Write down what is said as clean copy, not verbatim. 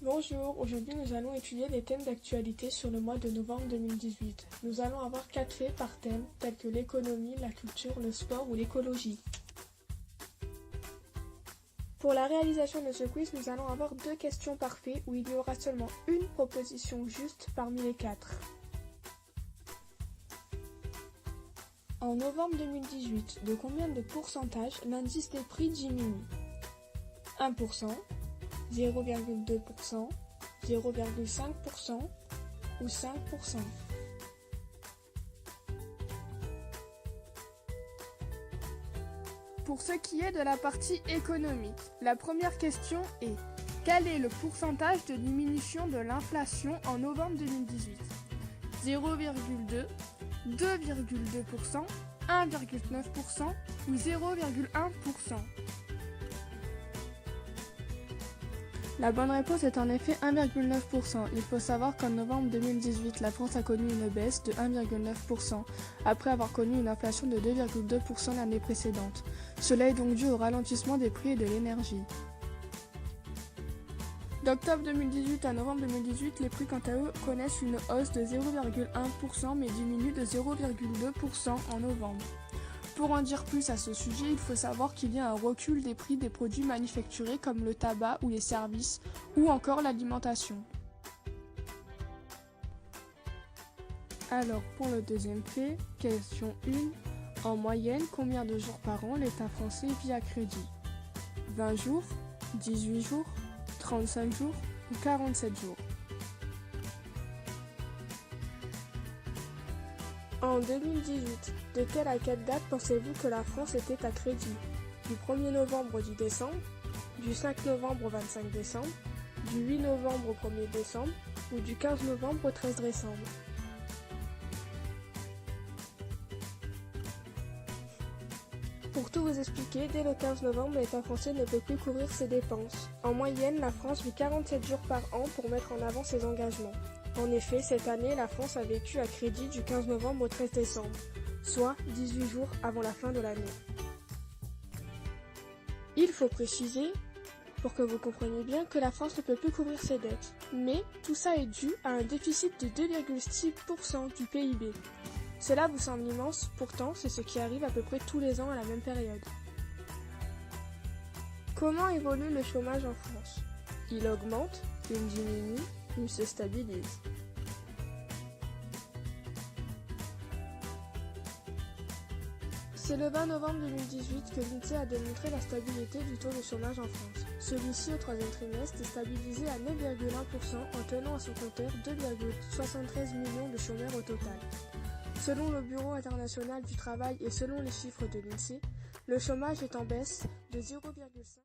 Bonjour, aujourd'hui nous allons étudier les thèmes d'actualité sur le mois de novembre 2018. Nous allons avoir 4 faits par thème, tels que l'économie, la culture, le sport ou l'écologie. Pour la réalisation de ce quiz, nous allons avoir 2 questions par fait où il y aura seulement une proposition juste parmi les 4. En novembre 2018, de combien de pourcentage l'indice des prix diminue? 1%, 0,2%, 0,5% ou 5%. Pour ce qui est de la partie économique, la première question est: quel est le pourcentage de diminution de l'inflation en novembre 2018? 0,2, 2,2%, 1,9% ou 0,1%? La bonne réponse est en effet 1,9%. Il faut savoir qu'en novembre 2018, la France a connu une baisse de 1,9%, après avoir connu une inflation de 2,2% l'année précédente. Cela est donc dû au ralentissement des prix et de l'énergie. D'octobre 2018 à novembre 2018, les prix quant à eux connaissent une hausse de 0,1% mais diminuent de 0,2% en novembre. Pour en dire plus à ce sujet, il faut savoir qu'il y a un recul des prix des produits manufacturés comme le tabac ou les services, ou encore l'alimentation. Alors pour le deuxième fait, question 1. En moyenne, combien de jours par an l'État français vit à crédit? 20 jours, 18 jours, 35 jours ou 47 jours? En 2018, de quelle à quelle date pensez-vous que la France était à crédit? Du 1er novembre au 10 décembre, du 5 novembre au 25 décembre, du 8 novembre au 1er décembre ou du 15 novembre au 13 décembre? Pour tout vous expliquer, dès le 15 novembre, l'État français ne peut plus couvrir ses dépenses. En moyenne, la France vit 47 jours par an pour mettre en avant ses engagements. En effet, cette année, la France a vécu à crédit du 15 novembre au 13 décembre, soit 18 jours avant la fin de l'année. Il faut préciser, pour que vous compreniez bien, que la France ne peut plus couvrir ses dettes. Mais tout ça est dû à un déficit de 2,6% du PIB. Cela vous semble immense, pourtant c'est ce qui arrive à peu près tous les ans à la même période. Comment évolue le chômage en France? Il augmente, il diminue, il se stabilise. C'est le 20 novembre 2018 que l'INSEE a démontré la stabilité du taux de chômage en France. Celui-ci, au troisième trimestre, est stabilisé à 9,1% en tenant à son compteur 2,73 millions de chômeurs au total. Selon le Bureau international du travail et selon les chiffres de l'INSEE, le chômage est en baisse de 0,5%.